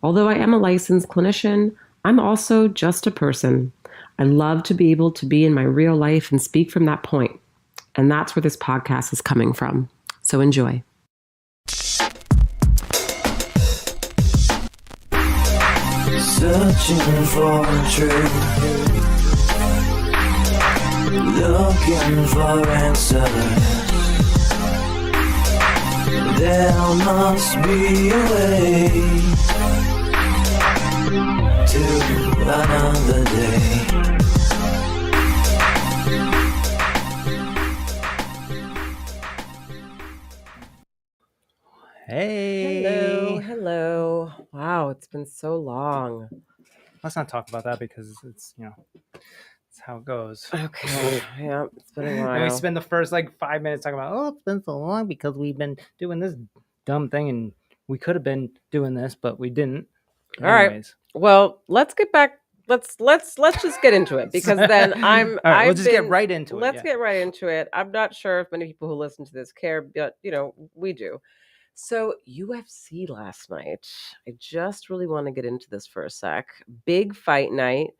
Although I am a licensed clinician, I'm also just a person. I love to be able to be in my real life and speak from that point. And that's where this podcast is coming from. So enjoy. Searching for truth, looking for answers. There must be a way to another day. Hey. Hello. Wow, it's been so long. Let's not talk about that because it's it's how it goes. Okay. Yeah, it's been a And we while. spend the first 5 minutes talking about, it's been so long because we've been doing this dumb thing and we could have been doing this, but we didn't. All right. Anyways. Well, let's get back. Let's just get into it because then All right, we'll just get right into it. Let's get right into it. I'm not sure if many people who listen to this care, but we do. So UFC last night. I just really want to get into this for a sec. Big fight night.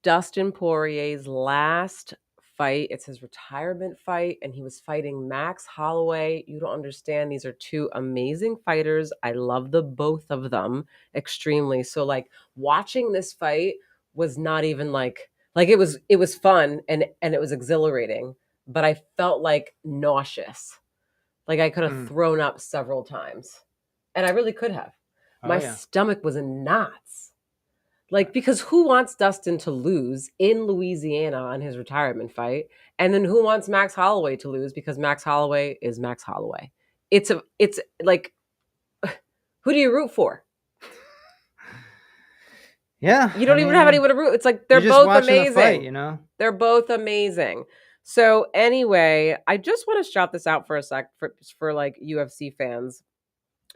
Dustin Poirier's last fight. It's his retirement fight, and he was fighting Max Holloway. You don't understand. These are two amazing fighters. I love the both of them extremely. So watching this fight was not even like it was fun and it was exhilarating, but I felt nauseous. I could have thrown up several times. And I really could have. My stomach was in knots. Because who wants Dustin to lose in Louisiana on his retirement fight? And then who wants Max Holloway to lose because Max Holloway is Max Holloway? It's like, who do you root for? Yeah. You don't even have anyone to root. It's like they're both amazing. Fight, They're both amazing. So anyway, I just want to shout this out for a sec for UFC fans.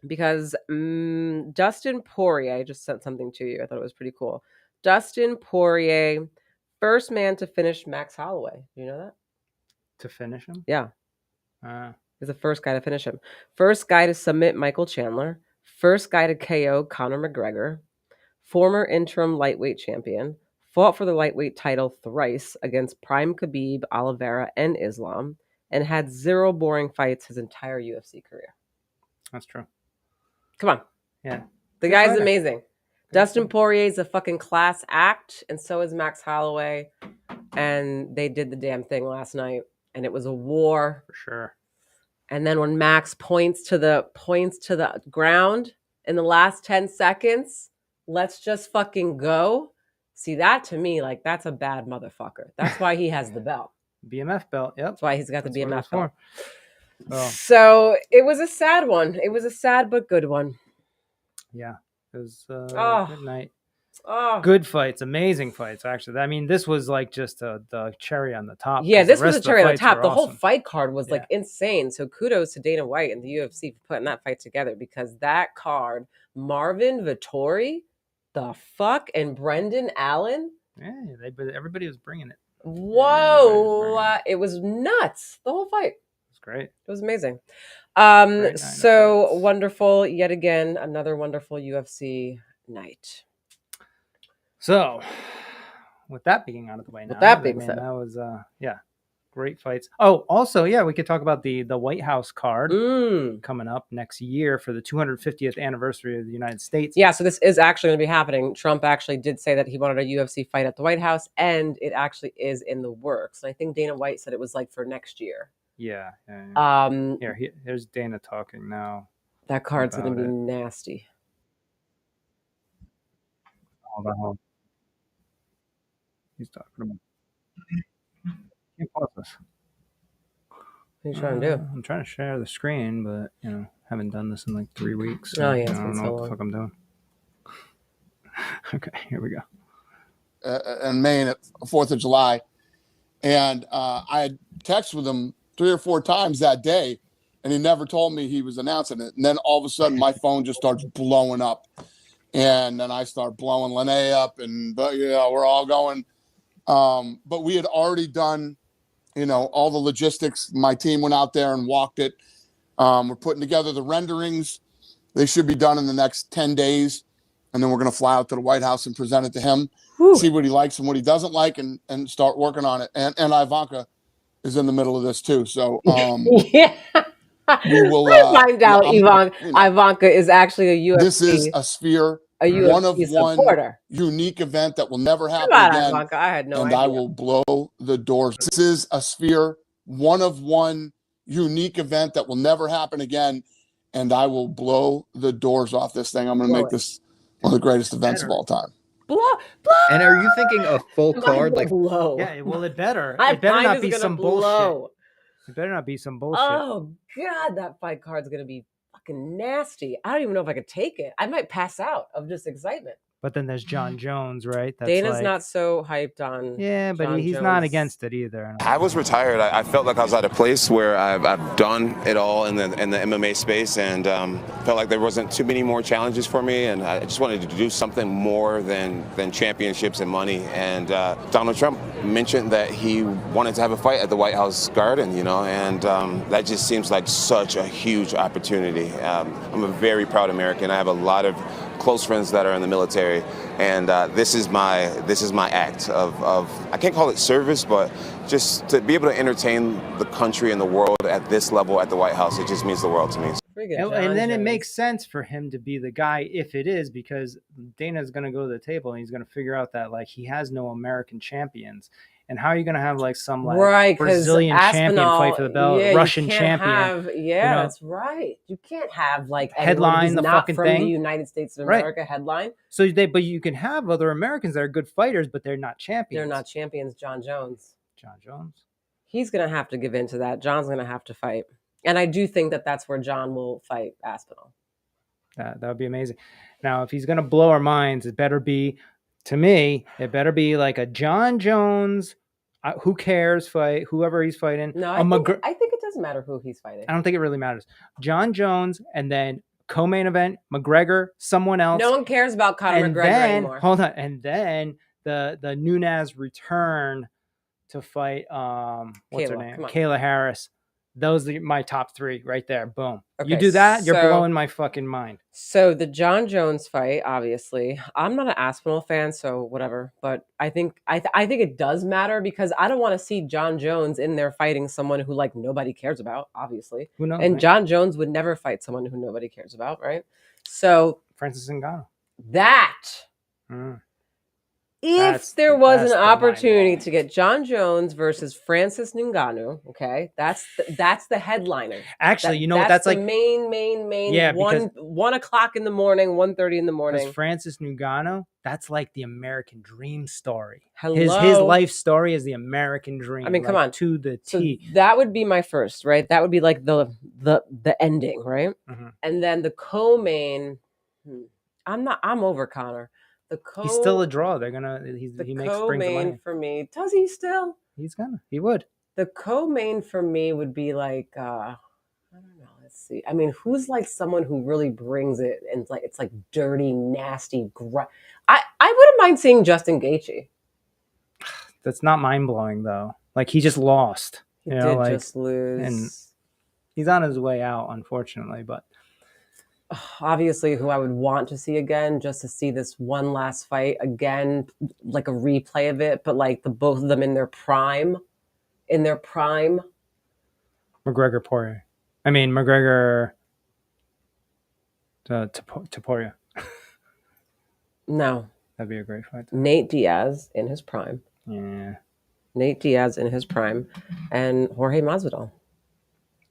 Because Dustin Poirier, I just sent something to you. I thought it was pretty cool. Dustin Poirier, first man to finish Max Holloway. You know that? To finish him? Yeah. He's the first guy to finish him. First guy to submit Michael Chandler. First guy to KO Conor McGregor. Former interim lightweight champion. Fought for the lightweight title thrice against Prime Khabib, Oliveira, and Islam. And had 0 boring fights his entire UFC career. That's true. Come on. Yeah. The guy's amazing. Dustin Poirier is a fucking class act, and so is Max Holloway. And they did the damn thing last night, and it was a war. For sure. And then when Max points to the ground in the last 10 seconds, let's just fucking go. See, that to me, that's a bad motherfucker. That's why he has the belt. BMF belt, yep. That's why he's got the BMF belt. Oh. So it was a sad one. It was a sad but good one. Yeah, it was a good night. Oh. Good fights, amazing fights, actually. I mean, this was just the cherry on the top. Yeah, this was a cherry on the top. The awesome. whole fight card was insane. So kudos to Dana White and the UFC for putting that fight together because that card, Marvin Vettori, the fuck, and Brendan Allen. Yeah, everybody was bringing it. Whoa, it was nuts. The whole fight. Great. It was amazing. So wonderful. Yet again, another wonderful UFC night. So, with that being out of the way now. With that being said. That was, great fights. Oh, also, we could talk about the White House card coming up next year for the 250th anniversary of the United States. Yeah, so this is actually going to be happening. Trump actually did say that he wanted a UFC fight at the White House, and it actually is in the works. And I think Dana White said it was for next year. Yeah. Here's Dana talking now. That card's going to be nasty. Hold on. He's talking about. Can't pause this. What are you trying to do? I'm trying to share the screen, but haven't done this in 3 weeks. So I don't know what the fuck I'm doing. Okay, here we go. In Maine at 4th of July, and I had texted with him 3 or 4 times that day, and he never told me he was announcing it. And then all of a sudden, my phone just starts blowing up, and then I start blowing Lene up, and we're all going. But we had already done, all the logistics. My team went out there and walked it. We're putting together the renderings. They should be done in the next 10 days. and then we're going to fly out to the White House and present it to him, see what he likes and what he doesn't like, and start working on it. And Ivanka is in the middle of this too. So yeah. we will Find out Ivanka is actually a this is UFC a Sphere, a one of UFC one supporter. unique event that will never Come happen on, again. Ivanka. I had no and idea. I will blow the doors. This is a Sphere, one of one unique event that will never happen again. And I will blow the doors off this thing. I'm going to make this one of the greatest events of all time. Blow. And are you thinking a full card? Like, blow. Yeah, well, it better. My It better mind not is be gonna some blow. bullshit. It better not be some bullshit. Oh God, that fight card's gonna be fucking nasty. I don't even know if I could take it. I might pass out of just excitement. But then there's John Jones, right? That's Dana's like, not so hyped on. Yeah, but John he's Jones. not against it either. I was retired. I felt like I was at a place where I've done it all in the MMA space, and felt like there wasn't too many more challenges for me, and I just wanted to do something more than championships and money. And Donald Trump mentioned that he wanted to have a fight at the White House Garden, and that just seems like such a huge opportunity. I'm a very proud American. I have a lot of close friends that are in the military, and this is my act of I can't call it service, but just to be able to entertain the country and the world at this level at the White House, it just means the world to me. And then it makes sense for him to be the guy if it is, because Dana's going to go to the table and he's going to figure out that like he has no American champions. And how are you going to have like some like Brazilian champion fight for the belt, Russian champion? That's right. You can't have like headline the not fucking from thing. the United States of America headline. So but you can have other Americans that are good fighters, but they're not champions. They're not champions. John Jones. He's going to have to give in to that. John's going to have to fight. And I do think that that's where John will fight Aspinall. That would be amazing. Now, if he's going to blow our minds, it better be, to me, it better be like a John Jones, who cares fight, whoever he's fighting. No, I think it doesn't matter who he's fighting. I don't think it really matters. John Jones, and then co-main event, McGregor, someone else. No one cares about Conor McGregor anymore. Hold on. And then the Nunes return to fight, what's her name? Kayla Harris. Those are my top three right there. Boom. Okay, you do that, you're blowing my fucking mind. So the John Jones fight, obviously, I'm not an Aspinall fan, so whatever. But I think it does matter because I don't want to see John Jones in there fighting someone who like nobody cares about, obviously. Who knows? And John Jones would never fight someone who nobody cares about, right? So Francis Ngannou. If there was an opportunity to get John Jones versus Francis Ngannou, okay, that's the headliner. Actually, that's like the main. Yeah, 1 o'clock in the morning, 1:30 in the morning. Because Francis Ngannou, that's like the American dream story. Hello. His life story is the American dream. I mean, come on, to the T. So that would be my first, right? That would be like the ending, right? Mm-hmm. And then the co-main. I'm over Conor. He's still a draw. He makes brings the money for me. Does he still? He would. The co-main for me would be like I don't know. Let's see. I mean, who's like someone who really brings it and it's like dirty, nasty. I wouldn't mind seeing Justin Gaethje. That's not mind blowing though. Like he just lost. He did just lose, and he's on his way out, unfortunately. But obviously who I would want to see again, just to see this one last fight again, like a replay of it, but like the both of them in their prime. McGregor Poirier. I mean McGregor to Poirier. No. That'd be a great fight. Nate Diaz in his prime. Yeah. Nate Diaz in his prime and Jorge Masvidal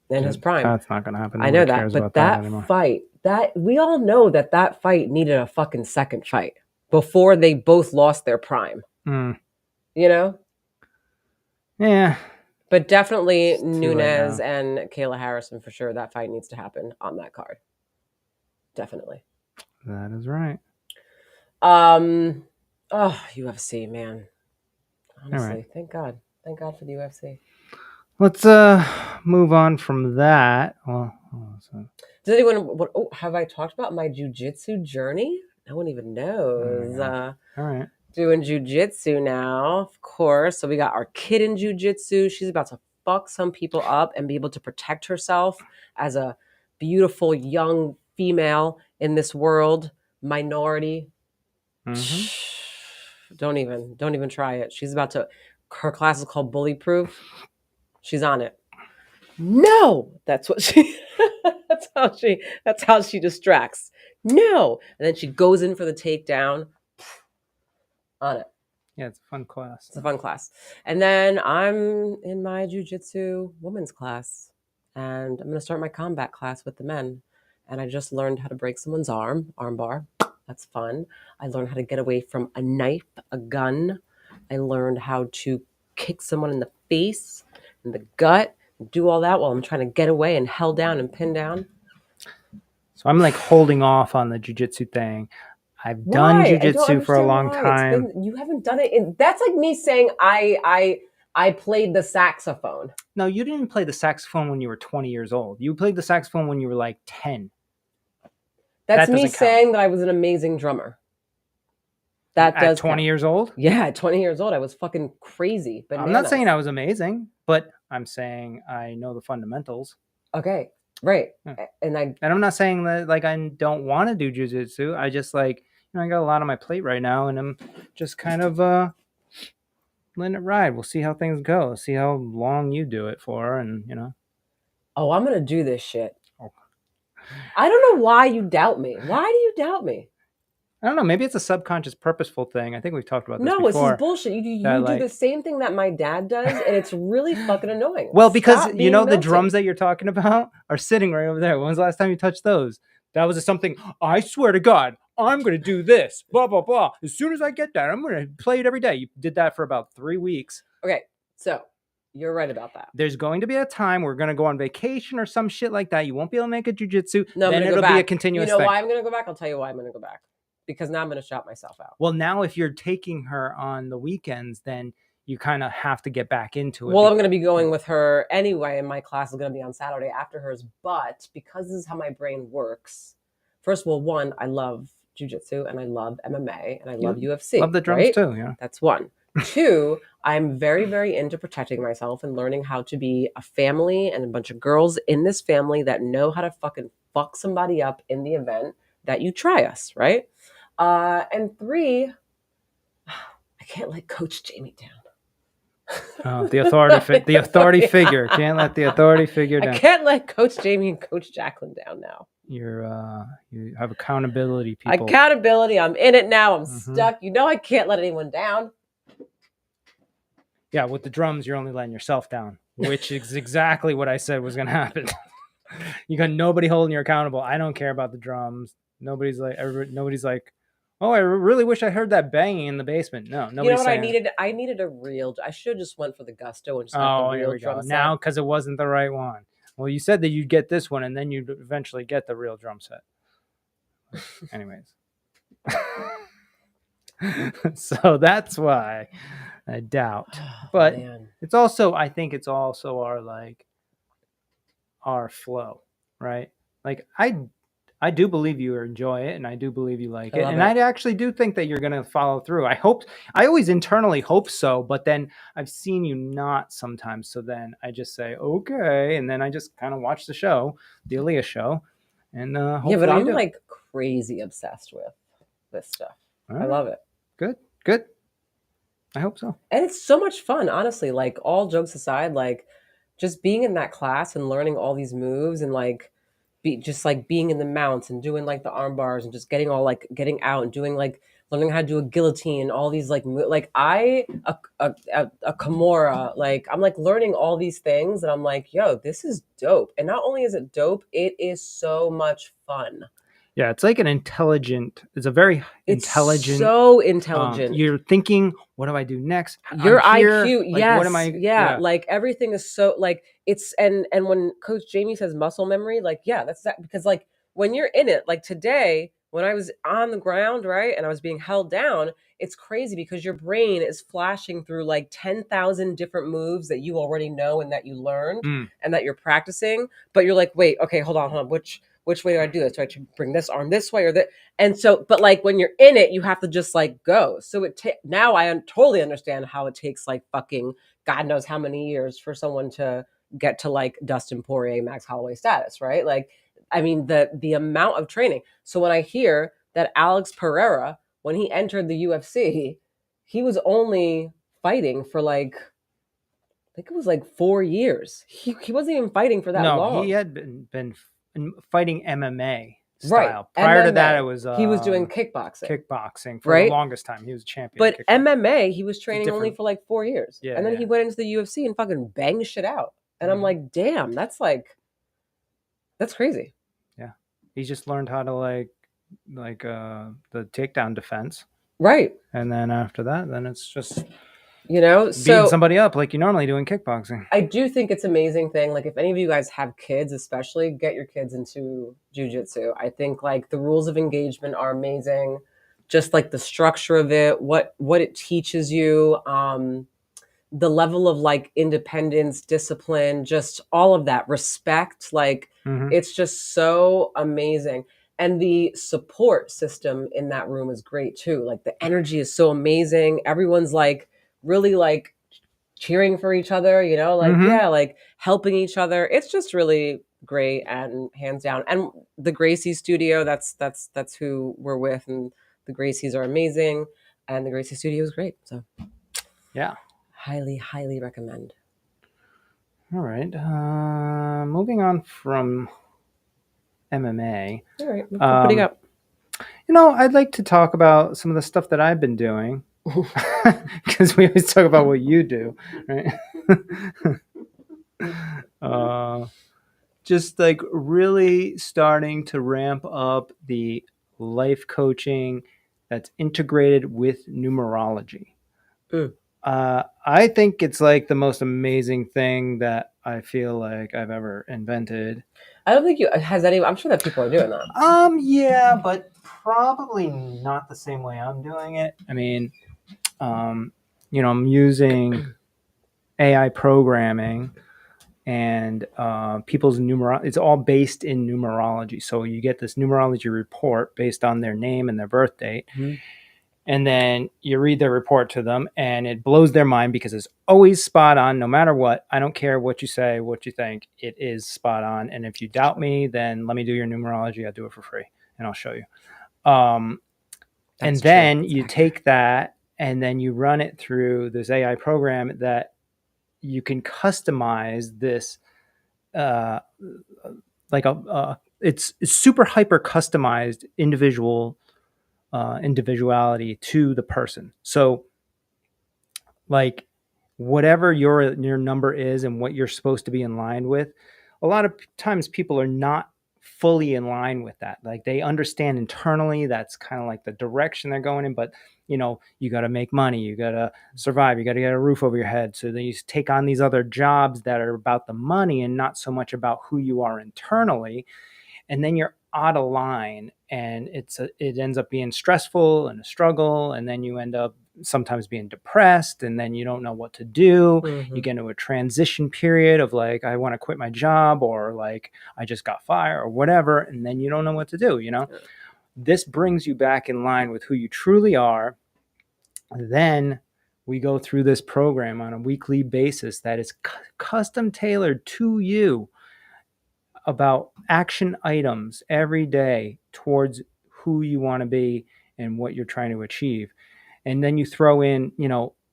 in his prime. That's not going to happen. I know that, but that fight, that we all know that fight needed a fucking second fight before they both lost their prime. Mm. You know? Yeah. But definitely Nunes and Kayla Harrison for sure. That fight needs to happen on that card. Definitely. That is right. UFC, man. Honestly, thank God. Thank God for the UFC. Let's move on from that. Well, does anyone? Have I talked about my jiu-jitsu journey? No one even knows. All right. Doing jiu-jitsu now, of course. So we got our kid in jiu-jitsu. She's about to fuck some people up and be able to protect herself as a beautiful young female in this world. minority. Mm-hmm. Don't even try it. She's about to. Her class is called Bully Proof. She's on it. No, that's what she. That's how she distracts. No, and then she goes in for the takedown. On it. Yeah, it's a fun class. It's a fun class. And then I'm in my jujitsu women's class, and I'm going to start my combat class with the men. And I just learned how to break someone's arm bar. That's fun. I learned how to get away from a knife, a gun. I learned how to kick someone in the face, in the gut, do all that while I'm trying to get away and held down and pinned down. So I'm like holding off on the jujitsu thing. I've done jujitsu for a long time. You haven't done it. That's like me saying I played the saxophone. No, you didn't play the saxophone when you were 20 years old. You played the saxophone when you were like 10. That's me saying that I was an amazing drummer. That does at 20 count. Years old? Yeah, at 20 years old, I was fucking crazy. Bananas. I'm not saying I was amazing, but I'm saying I know the fundamentals. Okay, right. Yeah. And I'm not saying that like I don't want to do jujitsu. I just like, I got a lot on my plate right now, and I'm just kind of letting it ride. We'll see how things go. See how long you do it for, and Oh, I'm gonna do this shit. Oh. I don't know why you doubt me. Why do you doubt me? I don't know. Maybe it's a subconscious, purposeful thing. I think we've talked about this before. No, this is bullshit. You do the same thing that my dad does, and it's really fucking annoying. Well, because the drums that you're talking about are sitting right over there. When was the last time you touched those? That was something, I swear to God, I'm going to do this, blah, blah, blah. As soon as I get that, I'm going to play it every day. You did that for about 3 weeks. Okay, so you're right about that. There's going to be a time we're going to go on vacation or some shit like that. You won't be able to make a jujitsu. No, then it'll be a continuous thing. You know why I'm going to go back? I'll tell you why I'm going to go back. Because now I'm going to shout myself out. Well, now if you're taking her on the weekends, then you kind of have to get back into it. Well, I'm going to be going with her anyway, and my class is going to be on Saturday after hers. But because this is how my brain works, first of all, one, I love jujitsu, and I love MMA, and I love UFC. Love the drums too, yeah. That's one. Two, I'm very, very into protecting myself and learning how to be a family and a bunch of girls in this family that know how to fucking fuck somebody up in the event that you try us, right? And three, I can't let Coach Jamie down. Oh, the authority figure. Can't let the authority figure down. I can't let Coach Jamie and Coach Jacqueline down now. You have accountability, people. Accountability. I'm in it now. I'm stuck. I can't let anyone down. Yeah, with the drums, you're only letting yourself down, which is exactly what I said was going to happen. You got nobody holding you accountable. I don't care about the drums. Nobody's like, oh, I really wish I heard that banging in the basement. No, nobody's. You know what I needed? I needed a real. I should have just went for the gusto and just got the real drum set. Now, because it wasn't the right one. Well, you said that you'd get this one, and then you'd eventually get the real drum set. Anyways, so that's why I doubt. But it's also, I think it's also our flow, right? Like I do believe you enjoy it, and I do believe you like it. And I actually do think that you're going to follow through. I always internally hope so, but then I've seen you not sometimes. So then I just say, okay. And then I just kind of watch the show, the Aaliyah show. And hopefully but I'm like crazy obsessed with this stuff. Right. I love it. Good. I hope so. And it's so much fun, honestly. Like, all jokes aside, like just being in that class and learning all these moves and like, just like being in the mounts and doing like the arm bars and just getting out and doing like learning how to do a guillotine, all these like a Kimura, like I'm like learning all these things and I'm like, yo, this is dope. And not only is it dope, it is so much fun. Yeah, it's like it's a very intelligent. So intelligent. You're thinking, what do I do next? Your IQ, like, yes. What am I? Yeah, like everything is so like it's and when Coach Jamie says muscle memory, like that's that because like when you're in it, like today when I was on the ground, right, and I was being held down, it's crazy because your brain is flashing through like 10,000 different moves that you already know and that you learned and that you're practicing, but you're like, wait, okay, hold on, which way do I do this? Do I bring this arm this way or that? And so, but like when you're in it, you have to just like go. So now I totally understand how it takes like fucking God knows how many years for someone to get to like Dustin Poirier, Max Holloway status, right? Like, I mean, the amount of training. So when I hear that Alex Pereira, when he entered the UFC, he was only fighting for like, I think it was like 4 years. He wasn't even fighting for that long. He had been fighting MMA Right. style. Prior to that, MMA. it was he was doing kickboxing. Kickboxing for Right? the longest time. He was a champion. But kickboxing. MMA, he was training only different- for like 4 years. Yeah, and then yeah. he went into the UFC and fucking banged shit out. And I'm like, damn, that's crazy. Yeah. He just learned how to like the takedown defense. Right. And then after that, then it's just so beating somebody up like you normally do in kickboxing. I do think it's an amazing thing. Like, if any of you guys have kids, especially, get your kids into jiu-jitsu. I think like the rules of engagement are amazing. Just like the structure of it, what it teaches you, the level of like independence, discipline, just all of that, respect. Like, it's just so amazing. And the support system in that room is great too. Like, the energy is so amazing. Everyone's like really like cheering for each other, like helping each other. It's just really great, and hands down. And the Gracie studio, that's who we're with, and the Gracies are amazing, and the Gracie studio is great. So yeah, highly recommend. All right, moving on from MMA. All right, what do you got? I'd like to talk about some of the stuff that I've been doing, because we always talk about what you do, right? Just like really starting to ramp up the life coaching that's integrated with numerology. I think it's like the most amazing thing that I feel like I've ever invented. I don't think I'm sure that people are doing that. Yeah, but probably not the same way I'm doing it. I mean, I'm using AI programming and people's it's all based in numerology. So you get this numerology report based on their name and their birth date. And then you read their report to them, and it blows their mind because it's always spot on, no matter what. I don't care what you say, what you think. It is spot on. And if you doubt me, then let me do your numerology. I'll do it for free, and I'll show you. And then you take that, and then you run it through this AI program that you can customize this, it's super hyper customized individuality to the person. So like whatever your number is and what you're supposed to be in line with, a lot of times people are not fully in line with that. Like, they understand internally that's kind of like the direction they're going in, but you got to make money, you got to survive, you got to get a roof over your head. So then you take on these other jobs that are about the money and not so much about who you are internally. And then you're out of line, and it ends up being stressful and a struggle. And then you end up sometimes being depressed, and then you don't know what to do. You get into a transition period of like, I want to quit my job, or like, I just got fired, or whatever. And then you don't know what to do. This brings you back in line with who you truly are. Then we go through this program on a weekly basis that is custom tailored to you, about action items every day towards who you want to be and what you're trying to achieve. And then you throw in,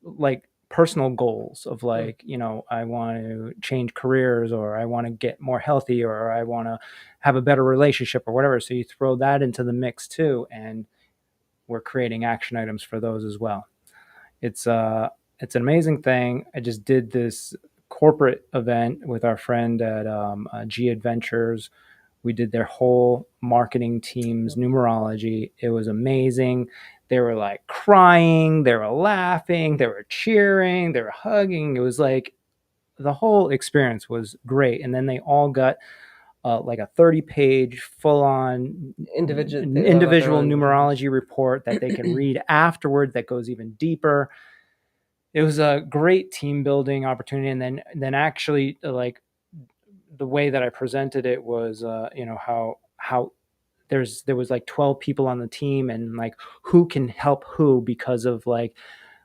like personal goals of like, I want to change careers, or I want to get more healthy, or I want to have a better relationship, or whatever. So you throw that into the mix too. And we're creating action items for those as well. It's an amazing thing. I just did this corporate event with our friend at G Adventures. We did their whole marketing team's numerology. It was amazing. They were like crying, they were laughing, they were cheering, they were hugging. It was like the whole experience was great. And then they all got like a 30-page full-on individual numerology report that they can read afterward that goes even deeper. It was a great team building opportunity. And then actually, like, the way that I presented it was, how there was like 12 people on the team, and like who can help who because of like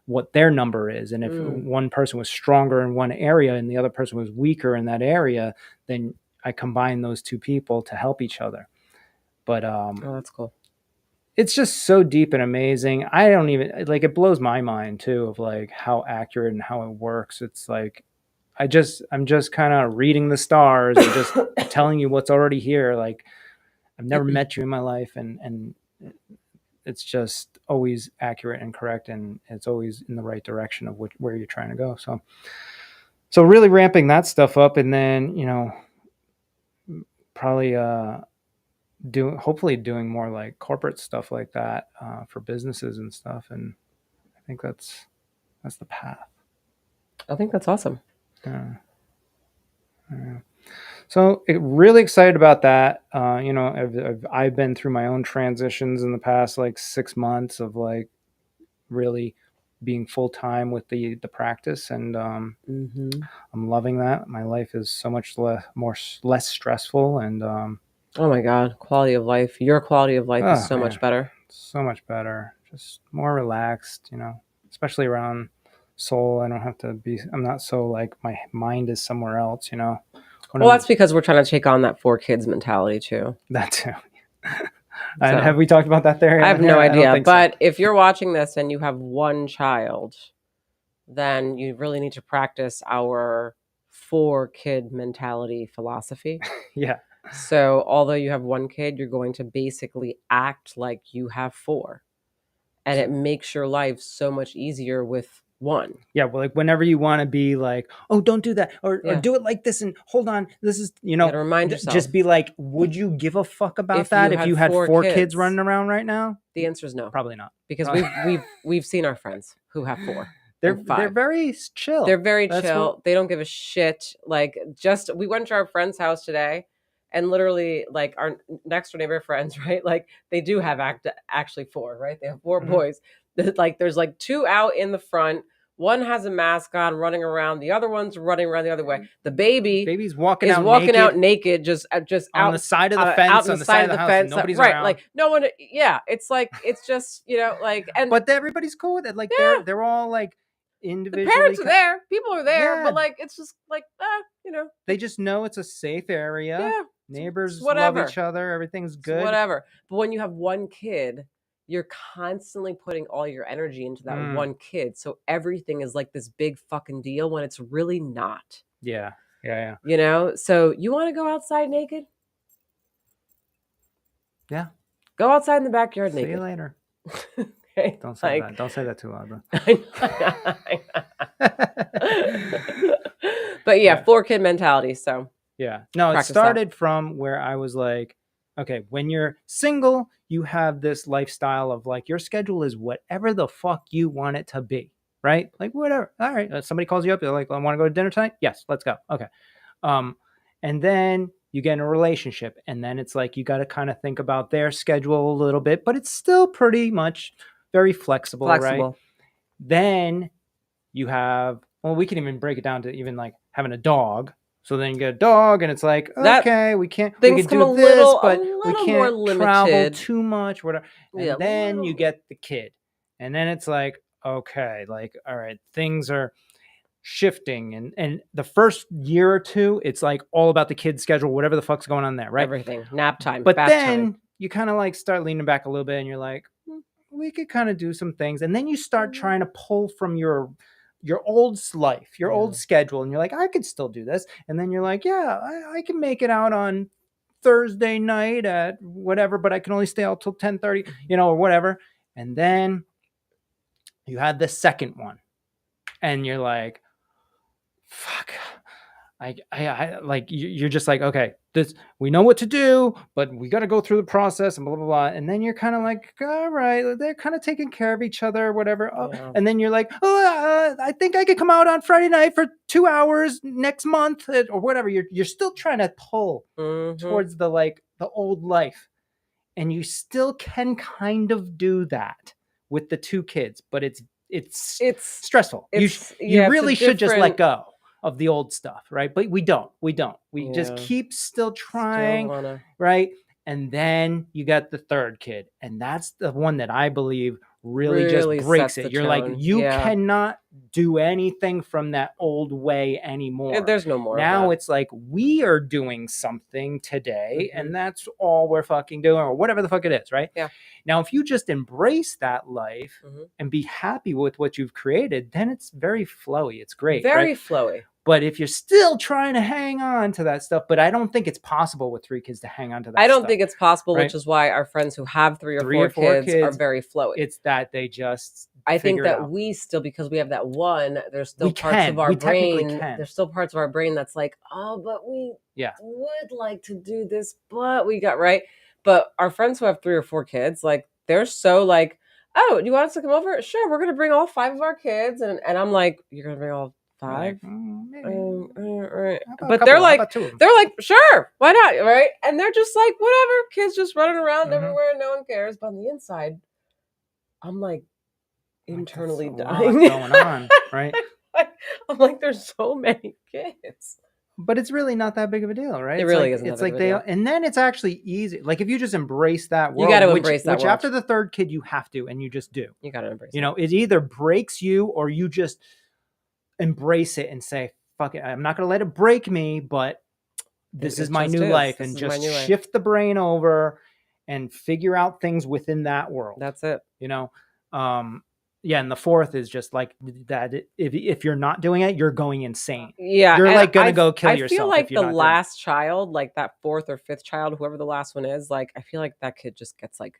what their number is. And if one person was stronger in one area and the other person was weaker in that area, then I combined those two people to help each other. But oh, that's cool. it's just so deep and amazing. I don't even like, it blows my mind too of like how accurate and how it works. It's like I'm just kind of reading the stars and just telling you what's already here. Like I've never met you in my life, and it's just always accurate and correct, and it's always in the right direction of where you're trying to go. So really ramping that stuff up, and then probably hopefully doing more like corporate stuff like that for businesses and stuff. And I think that's the path. I think that's awesome. Yeah. So really excited about that. I've been through my own transitions in the past like 6 months of like really being full time with the practice, and I'm loving that. My life is so much less stressful, and oh my God, quality of life. Your quality of life is so much better. So much better. Just more relaxed, especially around soul. I don't have to be. I'm not so like my mind is somewhere else, Well, that's because we're trying to take on that 4 kids mentality too. That too. And have we talked about that there? I have no idea. But if you're watching this and you have 1 child, then you really need to practice our 4 kid mentality philosophy. Yeah. So although you have 1 kid, you're going to basically act like you have 4. And it makes your life so much easier with 1. Yeah, well, like whenever you want to be like, oh, don't do that, or do it like this, and hold on, this is, you gotta remind yourself. Just be like, would you give a fuck about that if you had 4 kids running around right now? The answer is no. Probably not. Because we've seen our friends who have 4. They're very chill. They're very chill. They don't give a shit. Like, we went to our friend's house today, and literally, like, our next door neighbor friends, right? Like, they do have actually 4, right? They have 4 boys. Like, there's like 2 out in the front. One has a mask on, running around. The other one's running around the other way. The baby's walking out naked, just on out the side of the fence, out on the side of the fence. Nobody's right, around. Like no one. Yeah, it's like it's just like. And but everybody's cool with it. Like they're all like individually. The parents are there. People are there, but like it's just like They just know it's a safe area. Yeah, neighbors love each other. Everything's good. Whatever. But when you have 1 kid, you're constantly putting all your energy into that 1 kid. So everything is like this big fucking deal when it's really not. Yeah. So you want to go outside naked? Yeah. Go outside in the backyard naked. See you later. Okay? Don't say that. Don't say that too loud. But yeah, 4 kid mentality. So yeah. No, it started from where I was like, okay, when you're single, you have this lifestyle of like your schedule is whatever the fuck you want it to be, right? Like whatever. All right. Somebody calls you up. They're like, I want to go to dinner tonight. Yes, let's go. Okay. And then you get in a relationship, and then it's like you got to kind of think about their schedule a little bit, but it's still pretty much very flexible. Right? Then you have, well, we can even break it down to even like having a dog. So then you get a dog, and it's like, okay, we can do this, but we can't travel too much, whatever. And then you get the kid, and then it's like, okay, like, all right, things are shifting, and the first year or 2, it's like all about the kid's schedule, whatever the fuck's going on there, right? Everything, nap time, but then you kind of like start leaning back a little bit, and you're like, we could kind of do some things, and then you start trying to pull from your old life, your old schedule, and you're like, I could still do this. And then you're like, yeah, I can make it out on Thursday night at whatever, but I can only stay out till 10:30, or whatever. And then you had the second one, and you're like, fuck, I like, you're just like, okay, we know what to do, but we got to go through the process and blah, blah, blah. And then you're kind of like, all right, they're kind of taking care of each other, whatever. And then you're like, I think I could come out on Friday night for 2 hours next month or whatever. You're still trying to pull towards the old life. And you still can kind of do that with the 2 kids, but it's stressful. You really should just let go of the old stuff, right? But we don't. We just keep still trying, right? And then you got the 3rd kid, and that's the one that I believe really just breaks it. You're like, you cannot do anything from that old way anymore. There's no more. Now it's like we are doing something today, and that's all we're fucking doing, or whatever the fuck it is, right? Yeah. Now, if you just embrace that life and be happy with what you've created, then it's very flowy. It's great. Very right? flowy. But if you're still trying to hang on to that stuff, but I don't think it's possible with 3 kids to hang on to that I don't stuff, think it's possible, right? which is why our friends who have 3 or 4 kids are very flowy. It's that they just I think that out. we still, because we have that one, there's still parts of our brain. There's still parts of our brain that's like, oh, but we would like to do this, but we got right. But our friends who have 3 or 4 kids, like they're so like, oh, do you want us to come over? Sure, we're gonna bring all 5 of our kids, and I'm like, you're gonna bring all 5? Right. But they're like, sure, why not, right? And they're just like, whatever, kids just running around everywhere, no one cares. But on the inside, I'm like internally dying. Going on, right? I'm like, there's so many kids. But it's really not that big of a deal, right? It really isn't. It's like and then it's actually easy. Like if you just embrace that world, you got to embrace that world. Which after the 3rd kid, you have to, and you just do. You got to embrace. You know, it either breaks you or you just embrace it and say, "Fuck it, I'm not going to let it break me." But this is my new life, and just shift the brain over and figure out things within that world. That's it. You know. Yeah, and the 4th is just like that. If you're not doing it, you're going insane. Yeah, you're like gonna go kill yourself. I feel like the last child, like that 4th or 5th child, whoever the last one is, like I feel like that kid just gets like,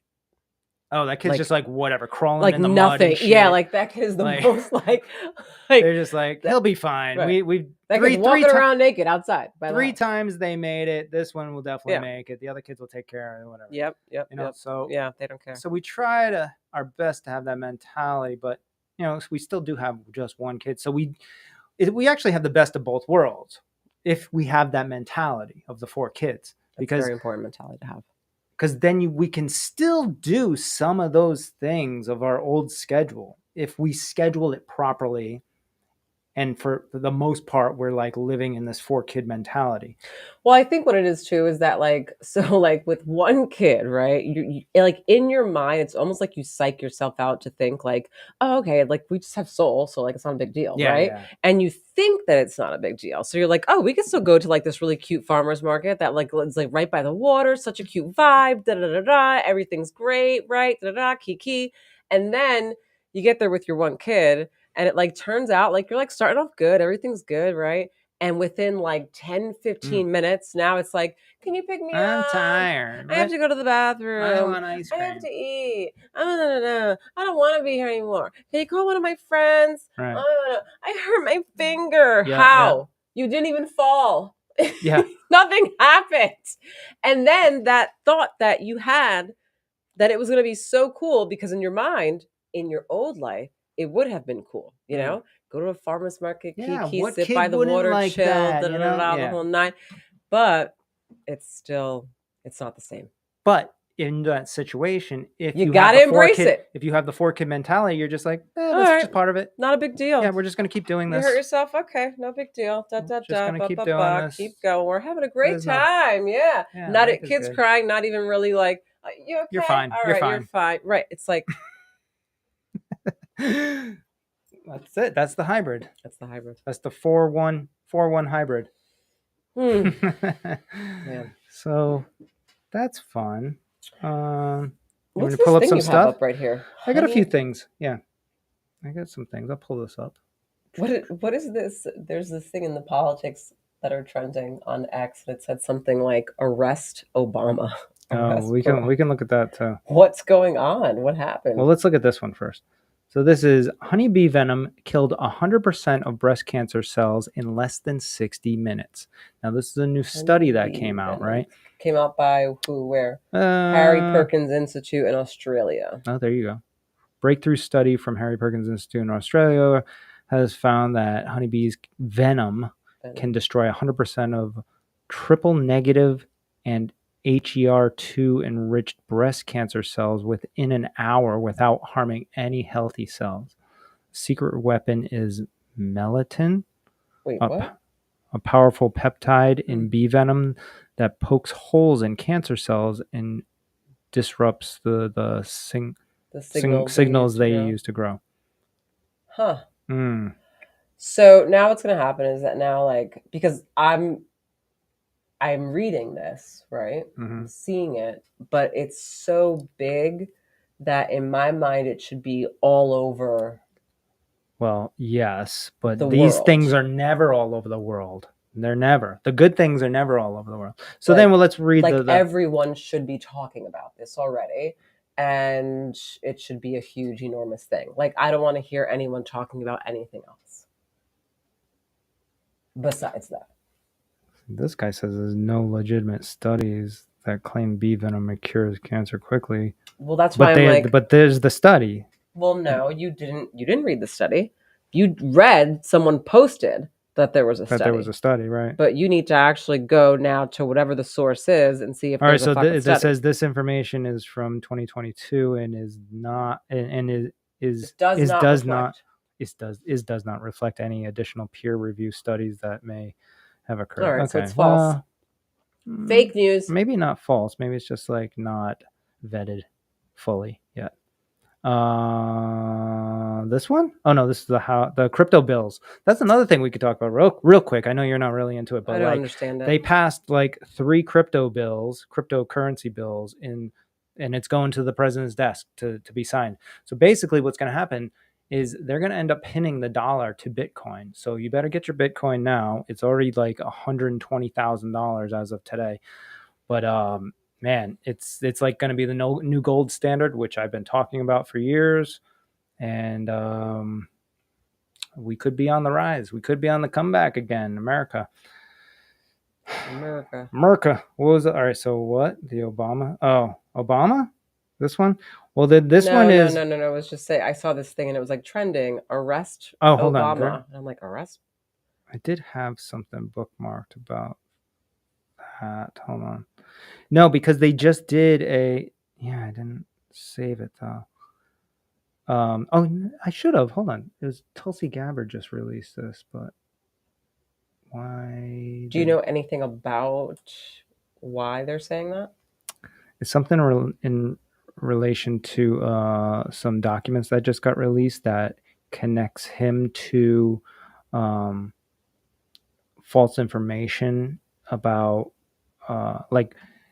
oh, that kid's just like whatever, crawling like in the nothing. mud and shit. Yeah, like that kid is the most like they're just like he'll be fine. Right. We've that kid's walking around naked outside. 3 times they made it. This one will definitely make it. The other kids will take care of it, whatever. Yep. You know, so yeah, they don't care. So we try our best to have that mentality, but you know, we still do have just 1 kid. So we actually have the best of both worlds if we have that mentality of the 4 kids. Because very important mentality to have. Because then we can still do some of those things of our old schedule if we schedule it properly. And for the most part, we're like living in this 4 kid mentality. Well, I think what it is too is that like, so like with 1 kid, right? You like in your mind, it's almost like you psych yourself out to think like, oh, okay, like we just have soul. So like, it's not a big deal, right? Yeah. And you think that it's not a big deal. So you're like, oh, we can still go to like this really cute farmer's market that like is like right by the water, such a cute vibe, da-da-da-da, everything's great, right? Da-da-da, kiki. And then you get there with your 1 kid, and it like turns out like you're like starting off good, everything's good, right? And within like 10, 15 minutes, now it's like, can you pick me up? I'm tired. I have to go to the bathroom. I want ice cream. I have to eat. I don't want to be here anymore. Can you call one of my friends? Right. I hurt my finger. Yeah, how? Yeah. You didn't even fall. Yeah. Nothing happened. And then that thought that you had that it was going to be so cool because in your mind, in your old life, it would have been cool, you know? Go to a farmer's market, kiki, sit by the water, like chill, the whole night. But it's not the same. But in that situation, if you got to embrace it. If you have the 4 kid mentality, you're just like, that's just part of it. Not a big deal. Yeah, we're just going to keep doing this. You hurt yourself? Okay, no big deal. Just going to keep doing this. Keep going. We're having a great time. Yeah. Not kids crying, not even really like, you okay? You're fine. All right, you're fine. You're fine. Right. It's like... That's it. That's the hybrid. That's the 4-1 hybrid. Yeah. So that's fun. You want What's to pull this up some you stuff have up right here? I got a few things. Yeah, I got some things. I'll pull this up. What is this? There's this thing in the politics that are trending on X, and it said something like "Arrest Obama." Oh, we can look at that too. What's going on? What happened? Well, let's look at this one first. So this is honeybee venom killed 100% of breast cancer cells in less than 60 minutes. Now, this is a new study that came out, right? Came out by who, where? Harry Perkins Institute in Australia. Oh, there you go. Breakthrough study from Harry Perkins Institute in Australia has found that honeybees' venom can destroy 100% of triple negative and HER2 enriched breast cancer cells within an hour without harming any healthy cells. Secret weapon is melatonin, a powerful peptide in bee venom that pokes holes in cancer cells and disrupts the signals they use to grow. Huh. So now what's going to happen is that now, like, because I'm reading this, right? I'm seeing it, but it's so big that in my mind it should be all over. Well, yes, but the these world. things are never all over the world. They're never. The good things are never all over the world. So Like- then, well, let's read Like the everyone should be talking about this already, and it should be a huge, enormous thing. Like, I don't want to hear anyone talking about anything else besides that. This guy says there's no legitimate studies that claim bee venom cures cancer quickly. Well, that's why I'm like, but there's the study. well, no, you didn't read the study. You read someone posted that there was a study. That there was a study, right? But you need to actually go now to whatever the source is and see if All right, there's a fucking this study. says this information is from 2022 and is not does not reflect any additional peer review studies that may have occurred. All right, so it's false. Fake news. Maybe not false. Maybe it's just like not vetted fully yet. This one? Oh no, this is the crypto bills. That's another thing we could talk about real quick. I know you're not really into it, but I don't understand it. They passed like 3 cryptocurrency bills and it's going to the president's desk to be signed. So basically what's going to happen is they're going to end up pinning the dollar to Bitcoin. So you better get your Bitcoin now. It's already like $120,000 as of today. But man, it's like going to be the new gold standard, which I've been talking about for years. And we could be on the rise. We could be on the comeback again. America. What was it? All right. So what? The Obama? Oh, Obama? This one? Well, this one is... No. It was just I saw this thing and it was like trending. Arrest hold Obama. on. And I'm like, arrest? I did have something bookmarked about that. Hold on. No, because they just did I didn't save it though. I should have. Hold on. It was Tulsi Gabbard just released this, but why? Do you know anything about why they're saying that? It's something in relation to some documents that just got released that connects him to false information about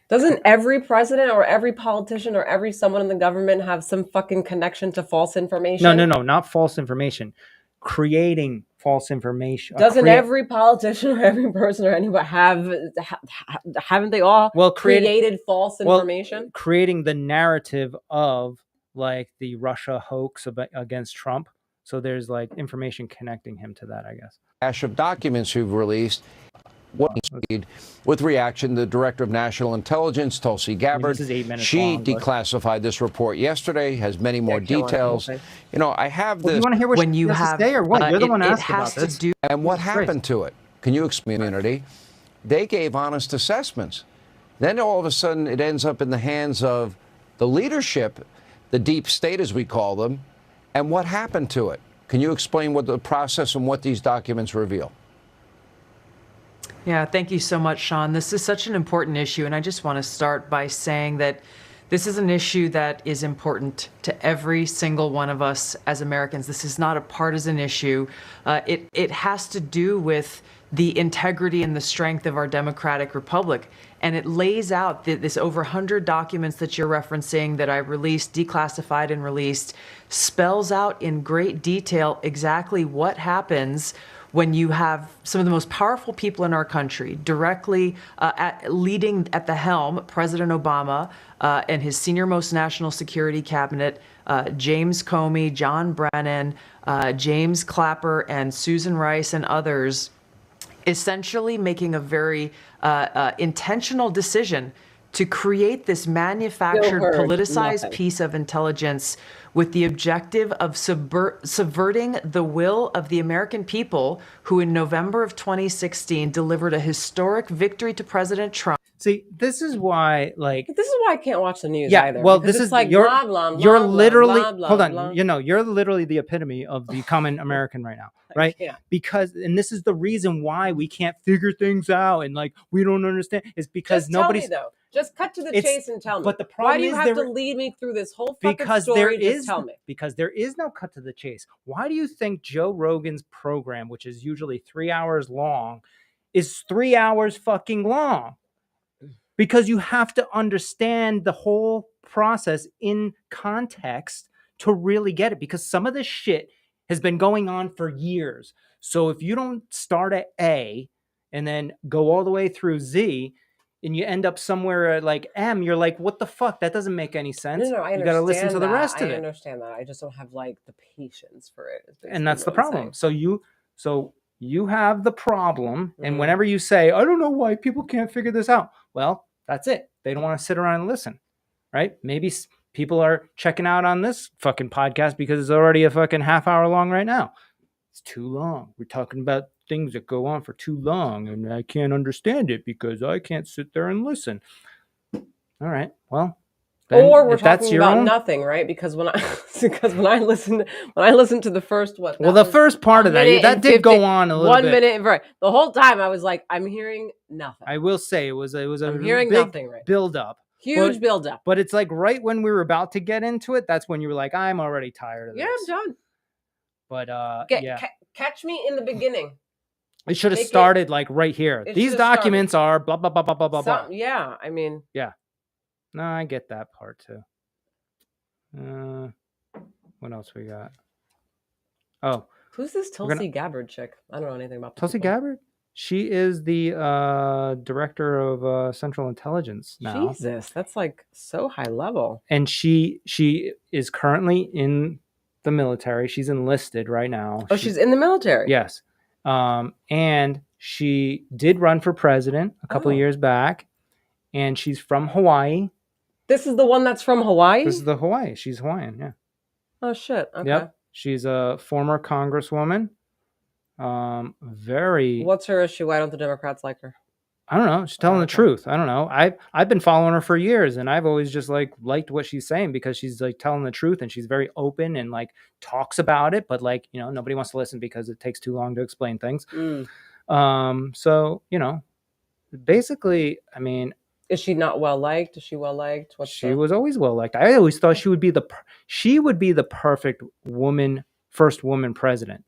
Doesn't every president or every politician or every someone in the government have some fucking connection to false information? No, not false information. Creating false information. Doesn't every politician or every person or anybody haven't they all created false information? Creating the narrative of like the Russia hoax against Trump. So there's like information connecting him to that, I guess. Cache of documents you've released. With reaction, the Director of National Intelligence, Tulsi Gabbard, she declassified this report yesterday, has many more details. You know, I have this. You want to hear what she has to say or what? You're the one asked about this. And what happened to it? Can you explain, community? They gave honest assessments. Then all of a sudden it ends up in the hands of the leadership, the deep state as we call them. And what happened to it? Can you explain what the process and what these documents reveal? Yeah, thank you so much, Sean. This is such an important issue, and I just want to start by saying that this is an issue that is important to every single one of us as Americans. This is not a partisan issue. It has to do with the integrity and the strength of our democratic republic. And it lays out this over 100 documents that you're referencing that I released, declassified and released, spells out in great detail exactly what happens when you have some of the most powerful people in our country directly leading at the helm, President Obama and his senior-most national security cabinet, James Comey, John Brennan, James Clapper, and Susan Rice, and others, essentially making a very intentional decision to create this manufactured, politicized piece of intelligence with the objective of subverting the will of the American people who in November of 2016 delivered a historic victory to President Trump. See, this is why, this is why I can't watch the news either. Well, this is like you're literally, hold on, you're literally the epitome of the common American right now, right? Because, and this is the reason why we can't figure things out and like we don't understand is because Just cut to the It's- chase and tell me. but the Why problem do you is have to there- lead me through this whole fucking because story? Just tell me. Because there is no cut to the chase. Why do you think Joe Rogan's program, which is usually 3 hours long, is 3 hours fucking long? Because you have to understand the whole process in context to really get it, because some of this shit has been going on for years. So if you don't start at A and then go all the way through Z and you end up somewhere at like M, you're like, what the fuck? That doesn't make any sense. No, I understand. You got to listen to the that. rest of I it. understand that. I just don't have like the patience for it. is And basically that's the what I'm problem. saying. So you have the problem, and Mhm. whenever you say, I don't know why people can't figure this out, well, that's it. They don't want to sit around and listen, right? Maybe people are checking out on this fucking podcast because it's already a fucking half hour long right now. It's too long. We're talking about things that go on for too long, and I can't understand it because I can't sit there and listen. All right, well, then Or we're if that's talking your about own, nothing, right? Because when I listened to the first what? well, that the was first part a of that minute that and did 50 go on a little 1 bit. minute and right. The whole time I was like, I'm hearing nothing. I will say it was a I'm hearing big nothing right. build up. Huge build up. But it's like right when we were about to get into it, that's when you were like, I'm already tired of this. Yeah, I'm done. But Catch me in the beginning. it should have Make started like right here. it These should have documents are blah blah blah blah blah blah blah. Yeah, I mean, No, I get that part too. What else we got? Oh, who's this Tulsi Gabbard chick? I don't know anything about Tulsi Gabbard. She is the director of Central Intelligence now. Jesus, that's like so high level. And she is currently in the military. She's enlisted right now. Oh, she's in the military. Yes. And she did run for president a couple of years back, and she's from Hawaii. This is the one that's from Hawaii? This is the Hawaii. She's Hawaiian, yeah. Oh, shit. Okay. Yep. She's a former congresswoman. What's her issue? Why don't the Democrats like her? I don't know. She's telling the truth. I don't know. I've been following her for years, and I've always just like liked what she's saying because she's like telling the truth, and she's very open and like talks about it. But like, you know, nobody wants to listen because it takes too long to explain things. So, you know, basically, I mean, is she not well liked? Is she well liked? She was always well liked. I always thought she would be the perfect first woman president.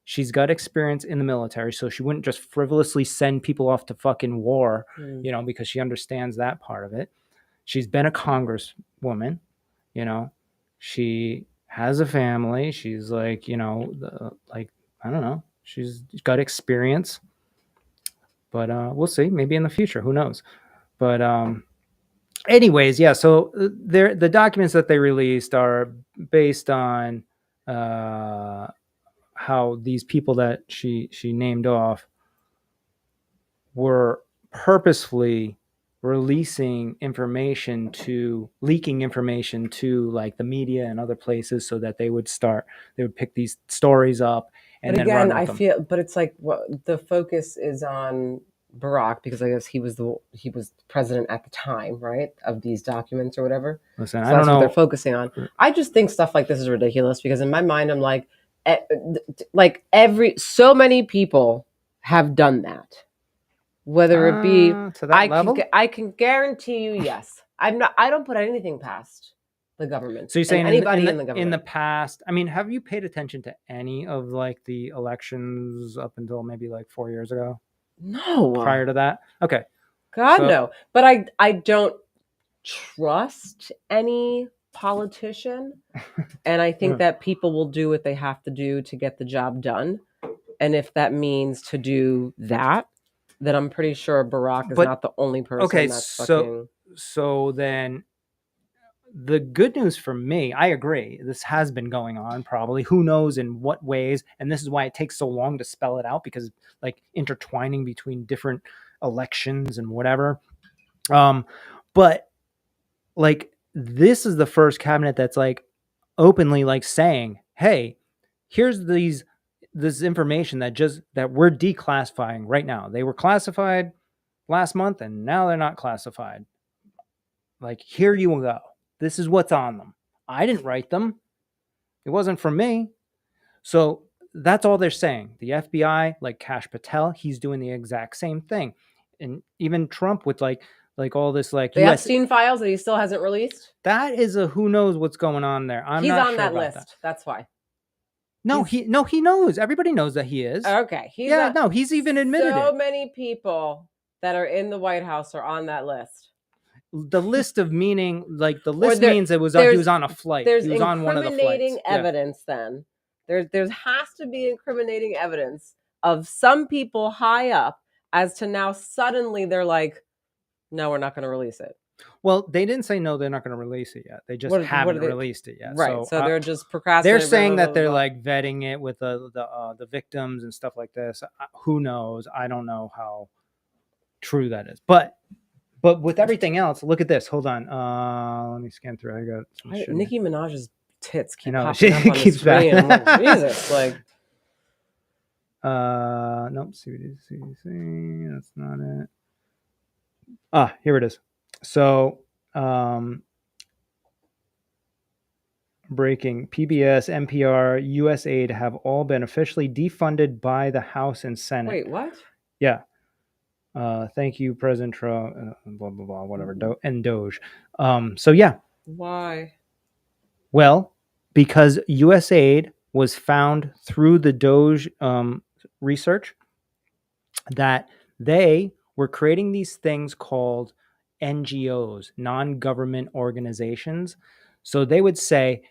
She's got experience in the military, so she wouldn't just frivolously send people off to fucking war, you know, because she understands that part of it. She's been a congresswoman, you know. She has a family. She's like, you know, I don't know. She's got experience. But we'll see. Maybe in the future. Who knows? But anyways, yeah. So the documents that they released are based on how these people that she named off were purposefully leaking information to like the media and other places so that they would pick these stories up. And but then again, I feel, but it's like the focus is on Barack because I guess he was president at the time, right, of these documents or whatever. Listen, so I don't know what they're focusing on. I just think stuff like this is ridiculous because in my mind I'm like so many people have done that. Whether it be to that level? I can guarantee you, yes. I don't put anything past the government. So you're saying anybody in the government in the past? I mean, have you paid attention to any of like the elections up until maybe like 4 years ago? No. Prior to that? Okay. God, no. But I don't trust any politician. And I think that people will do what they have to do to get the job done. And if that means to do that, then I'm pretty sure Barack is not the only person that's fucking... So then the good news for me, I agree, this has been going on probably. Who knows in what ways? And this is why it takes so long to spell it out, because like intertwining between different elections and whatever. But like this is the first cabinet that's like openly like saying, hey, here's this information that we're declassifying right now. They were classified last month and now they're not classified. Like, here you go. This is what's on them. I didn't write them. It wasn't from me. So that's all they're saying. The FBI, like Kash Patel, he's doing the exact same thing. And even Trump with like like all this like the Epstein files that he still hasn't released. That is a who knows what's going on there. He's not on sure that list. That. That's why. No, he knows. Everybody knows that he is. Okay. He's even admitted it. So many people that are in the White House are on that list. The list of meaning, like the list means it was he was on a flight. There's he was on one of the flights. Incriminating evidence. Then there has to be incriminating evidence of some people high up as to now suddenly they're like, no, we're not going to release it. Well, they didn't say no, they're not going to release it yet. They just haven't released it yet. Right. So they're just procrastinating. They're saying that they're like vetting it with the victims and stuff like this. Who knows? I don't know how true that is. But with everything else, look at this. Hold on. Let me scan through. I got some shit. Nicki Minaj's tits keep popping up on the screen. I'm like, Jesus, like. Nope. CBDC. That's not it. Here it is. So, breaking: PBS, NPR, USAID have all been officially defunded by the House and Senate. Wait, what? Yeah. Thank you, President Trump. Blah blah blah. Whatever. And Doge. So yeah. Why? Well, because USAID was found through the Doge research that they were creating these things called NGOs, non-government organizations. So they would say,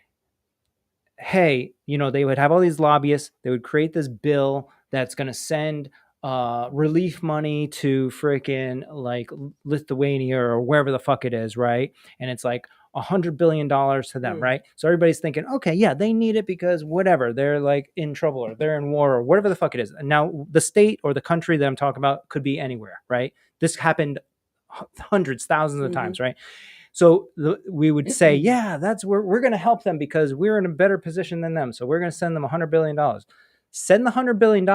hey, they would have all these lobbyists. They would create this bill that's going to send relief money to freaking like Lithuania or wherever the fuck it is, right? And it's like $100 billion to them, right? So everybody's thinking, okay, yeah, they need it because whatever, they're like in trouble or they're in war or whatever the fuck it is. And now the state or the country that I'm talking about could be anywhere, right? This happened hundreds, thousands of times, right? So we would say, yeah, that's where we're going to help them because we're in a better position than them. So we're going to send them $100 billion. Send the $100 billion.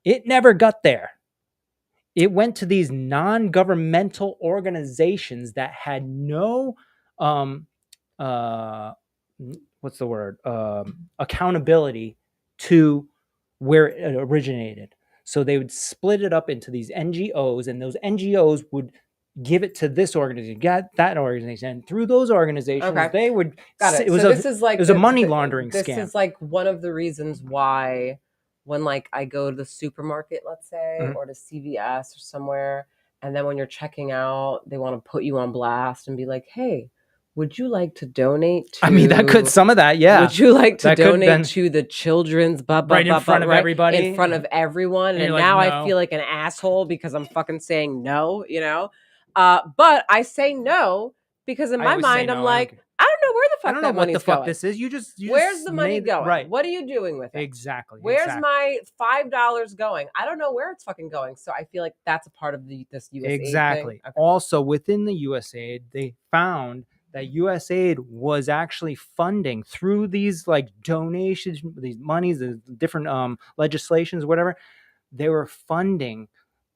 It never got there. It went to these non-governmental organizations that had no, what's the word? Accountability to where it originated. So they would split it up into these NGOs, and those NGOs would give it to this organization, that organization, and through those organizations, they would. Got it. It was a money laundering scam. This is like one of the reasons why, when like I go to the supermarket, let's say, or to CVS or somewhere, and then when you're checking out, they want to put you on blast and be like, "Hey, would you like to donate to?" I mean, that could some of that, yeah. Would you like to donate to the children's right in front of everybody, in front of everyone? And now like, no. I feel like an asshole because I'm fucking saying no, But I say no because in my mind I'm like, I don't know where the fuck that money's going. This is. You just where's the money going? Right. What are you doing with it? Exactly. Where's my $5 going? I don't know where it's fucking going. So I feel like that's a part of this USAID exactly. thing. Okay. Also, within the USAID, they found that USAID was actually funding through these like donations, these monies, the different legislations, whatever. They were funding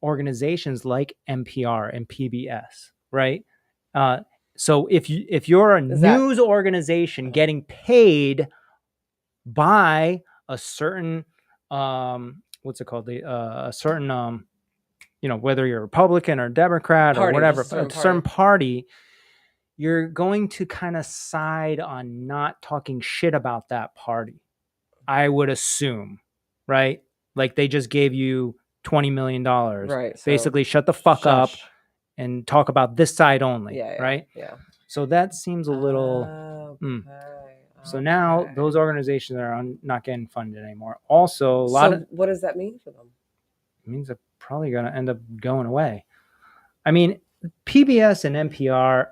organizations like NPR and PBS, right? So if you're a news organization getting paid by a certain what's it called, a certain whether you're Republican or Democrat or whatever, a certain party, you're going to kind of side on not talking shit about that party, I would assume, right? Like they just gave you $20 million, right? So basically, shut the fuck up and talk about this side only, right? Yeah. So that seems a little. So now those organizations are not getting funded anymore. Also, what does that mean for them? It means they're probably going to end up going away. I mean, PBS and NPR.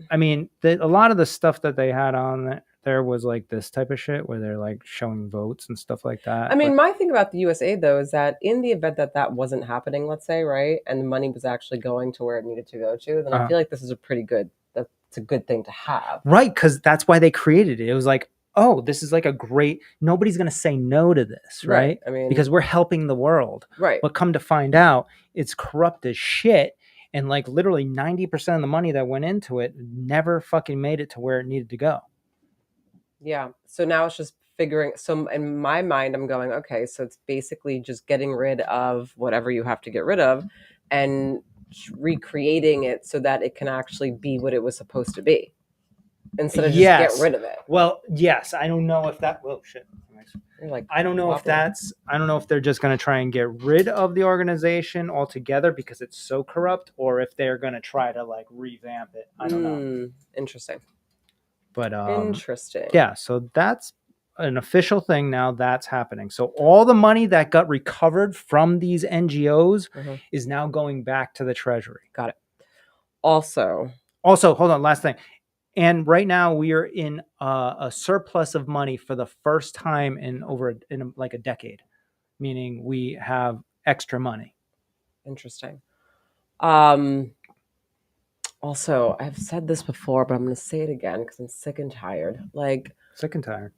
I mean, a lot of the stuff that they had on there was like this type of shit where they're like showing votes and stuff like that. I mean, my thing about the USAID though is that in the event that wasn't happening, let's say, right, and the money was actually going to where it needed to go to, then I feel like this is it's a good thing to have. Right, because that's why they created it. It was like, oh, this is like a great, nobody's going to say no to this, right? I mean, because we're helping the world. Right. But come to find out, it's corrupt as shit. And like literally 90% of the money that went into it never fucking made it to where it needed to go. Yeah. So now it's just figuring. So in my mind, I'm going, okay, so it's basically just getting rid of whatever you have to get rid of and recreating it so that it can actually be what it was supposed to be, instead of just get rid of it. Well, yes. I don't know if that. Oh shit. Like, I don't know if that's. I don't know if they're just going to try and get rid of the organization altogether because it's so corrupt, or if they're going to try to like revamp it. I don't know. Interesting. But interesting. Yeah. So that's an official thing now. That's happening. So all the money that got recovered from these NGOs is now going back to the Treasury. Got it. Also, hold on. Last thing. And right now we are in a surplus of money for the first time in like a decade, meaning we have extra money. Interesting. Also, I've said this before, but I'm going to say it again because I'm sick and tired. Like, sick and tired.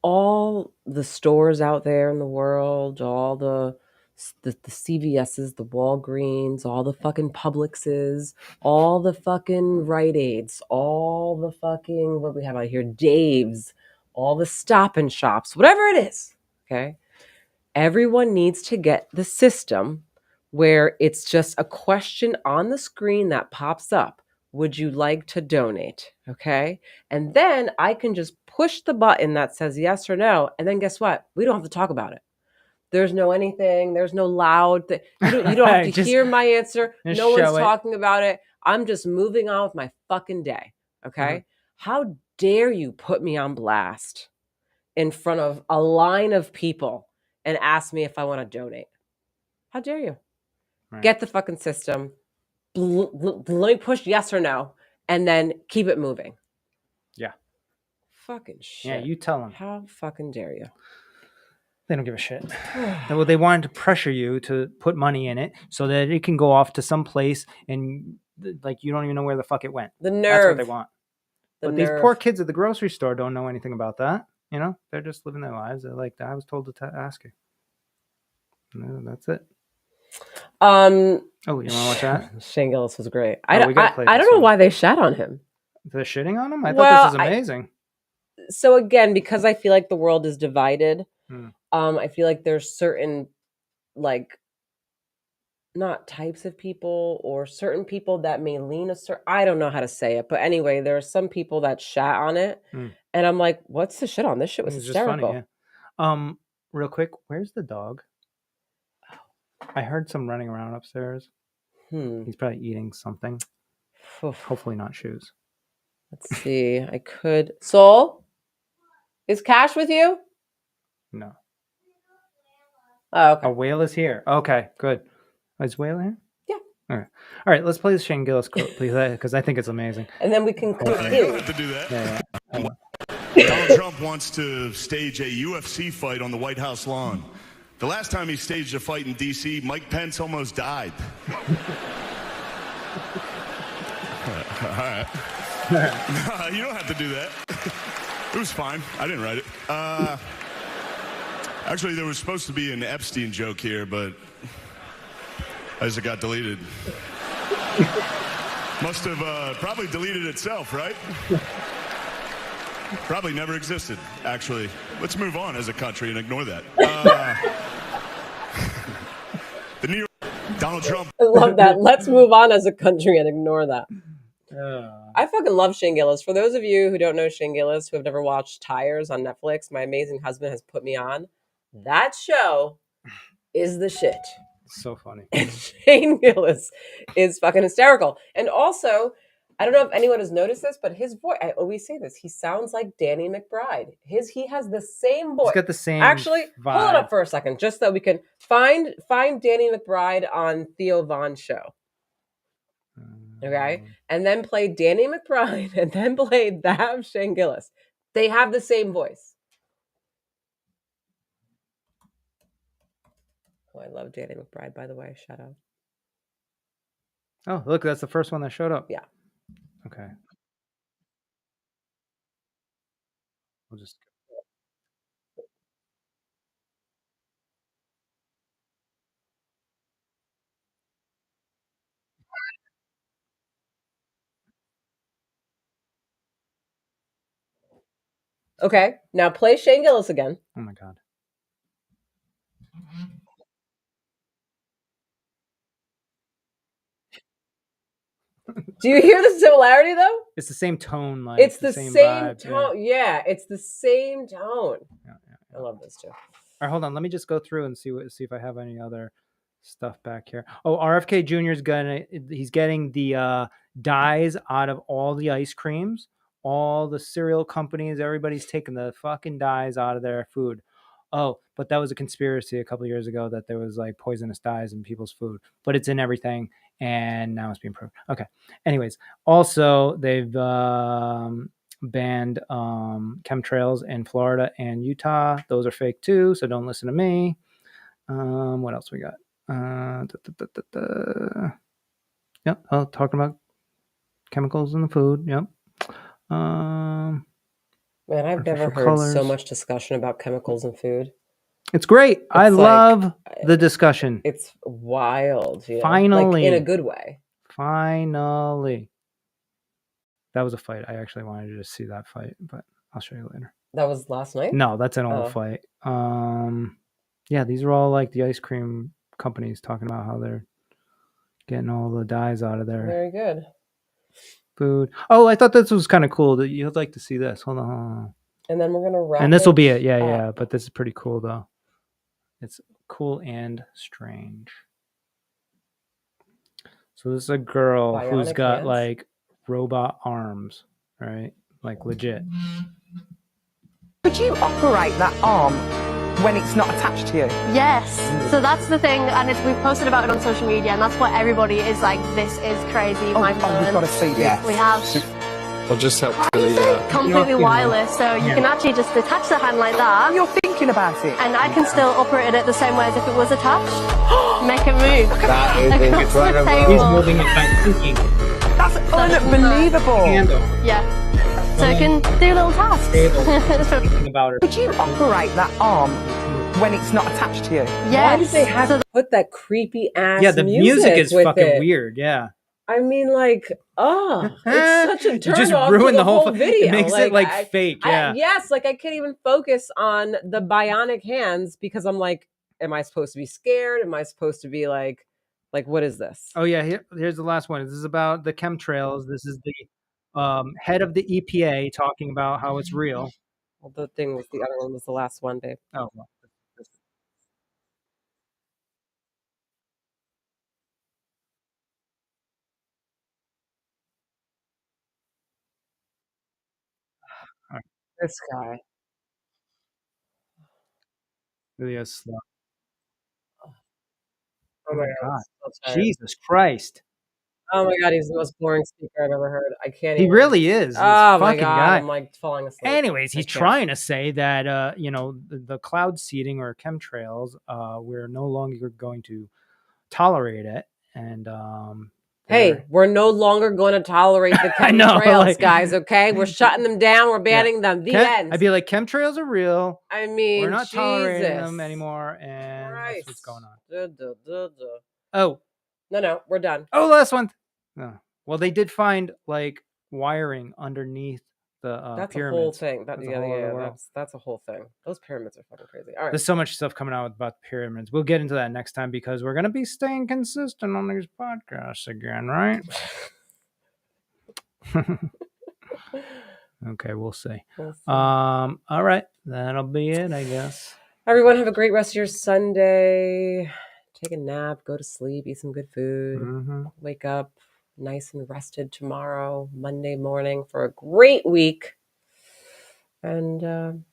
All the stores out there in the world, all the CVS's, the Walgreens, all the fucking Publixes, all the fucking Rite Aids, all the fucking, what we have out here, Dave's, all the Stop and Shops, whatever it is, okay? Everyone needs to get the system where it's just a question on the screen that pops up. Would you like to donate? Okay. And then I can just push the button that says yes or no. And then guess what? We don't have to talk about it. There's no anything. There's no loud thing. You don't have to hear my answer. No one's talking about it. I'm just moving on with my fucking day. Okay. How dare you put me on blast in front of a line of people and ask me if I want to donate? How dare you? Right. Get the fucking system. Let me push yes or no, and then keep it moving. Yeah. Fucking shit. Yeah, you tell them. How fucking dare you? They don't give a shit. Well, they wanted to pressure you to put money in it so that it can go off to some place and like you don't even know where the fuck it went. The nerve. That's what they want. But these poor kids at the grocery store don't know anything about that. You know, they're just living their lives. They're like, I was told to ask you. No, that's it. Oh, you want to watch that? Shane Gillis was great. I don't know why they shat on him. They're shitting on him? I thought this was amazing. So again, because I feel like the world is divided, I feel like there's certain, like, not types of people or certain people that may lean a certain, I don't know how to say it. But anyway, there are some people that shat on it. And I'm like, what's the shit on? This shit was hysterical. Just funny, yeah. Real quick, where's the dog? I heard some running around upstairs. He's probably eating something. Hopefully not shoes. Let's see. I could. Soul? Is Cash with you? No. Oh, okay. A whale is here. Okay, good. Is whale here? Yeah. All right. Let's play the Shane Gillis quote, please, because I think it's amazing. And then we can conclude. You don't have to do that. Yeah. Donald Trump wants to stage a UFC fight on the White House lawn. The last time he staged a fight in D.C., Mike Pence almost died. All right. You don't have to do that. It was fine. I didn't write it. Actually, there was supposed to be an Epstein joke here, but as it got deleted. Must have probably deleted itself, right? Probably never existed, actually. Let's move on as a country and ignore that. The New York Donald Trump. I love that. Let's move on as a country and ignore that. I fucking love Shane Gillis. For those of you who don't know Shane Gillis, who have never watched Tires on Netflix, my amazing husband has put me on. That show is the shit. So funny. And Shane Gillis is fucking hysterical. And also, I don't know if anyone has noticed this, but his voice, I always say this, he sounds like Danny McBride. He has the same voice. He's got the same Actually, vibe. Hold it up for a second, just so we can find Danny McBride on Theo Von's show. Okay? And then play Danny McBride, and then play that of Shane Gillis. They have the same voice. Oh, I love Danny McBride, by the way. Shout out. Oh, look, that's the first one that showed up. Yeah. Okay. We'll just. Okay, now play Shane Gillis again. Oh my God. Do you hear the similarity though? It's the same tone, like it's the same vibe, tone. Yeah, it's the same tone. Yeah. I love this too. All right, hold on. Let me just go through and see if I have any other stuff back here. Oh, RFK Jr. he's getting the dyes out of all the ice creams, all the cereal companies. Everybody's taking the fucking dyes out of their food. Oh, but that was a conspiracy a couple of years ago that there was like poisonous dyes in people's food, but it's in everything, and now it's being proved. Okay. Anyways, also they've banned chemtrails in Florida and Utah. Those are fake too, so don't listen to me. What else we got? Yep. Oh, talking about chemicals in the food. Yep. Man, I've never heard so much discussion about chemicals in food. It's great. I love the discussion. It's wild. You know? Finally. Like, in a good way. Finally. That was a fight. I actually wanted you to see that fight, but I'll show you later. That was last night? No, that's an old fight. Yeah, these are all like the ice cream companies talking about how they're getting all the dyes out of their very good food. Oh, I thought this was kind of cool. That you'd like to see this. Hold on. And then we're gonna wrap. And this will be it. Yeah. But this is pretty cool though. It's cool and strange. So this is a girl who's got like robot arms, right? Like legit. Could you operate that arm when it's not attached to you? Yes. So that's the thing, and we've posted about it on social media, and that's what everybody is like, this is crazy, mind-blowing. We've got to see this. We have. I'll just help Completely wireless, so you can actually just detach the hand like that. You're thinking about it. And I can still operate it the same way as if it was attached. Make it move. That is incredible. He's moving it by thinking. That's unbelievable. Yeah. So it can do little tasks. About her. Could you operate that arm when it's not attached to you? Why did they have to put that creepy ass? Yeah, the music is fucking weird. Yeah. I mean, like, it's such a turn just off ruined to the whole video. It makes it like fake. Yeah. Yes, like I can't even focus on the bionic hands because I'm like, am I supposed to be scared? Am I supposed to be like what is this? Oh yeah, here's the last one. This is about the chemtrails. This is the head of the EPA talking about how it's real. Well, the other one was the last one, babe. Oh. Well. Right. This guy. Really is slow. Oh my God. So Jesus Christ. Oh my God, he's the most boring speaker I've ever heard. I can't. He really is. Oh my God, guy. I'm like falling asleep. Anyways, he's trying to say that the cloud seeding or chemtrails, we're no longer going to tolerate it, and hey, we're no longer going to tolerate the chemtrails, guys. Okay, we're shutting them down. We're banning them. The end. I'd be like, chemtrails are real. I mean, we're not tolerating them anymore, and that's what's going on. Oh. No, we're done. Oh, last one. No. Well, they did find like wiring underneath the that's pyramids. A whole thing. That's a whole thing. Those pyramids are fucking crazy. All right. There's so much stuff coming out about the pyramids. We'll get into that next time because we're gonna be staying consistent on these podcasts again, right? Okay, we'll see. All right, that'll be it, I guess. Everyone, have a great rest of your Sunday. Take a nap, go to sleep, eat some good food, wake up nice and rested tomorrow, Monday morning, for a great week. And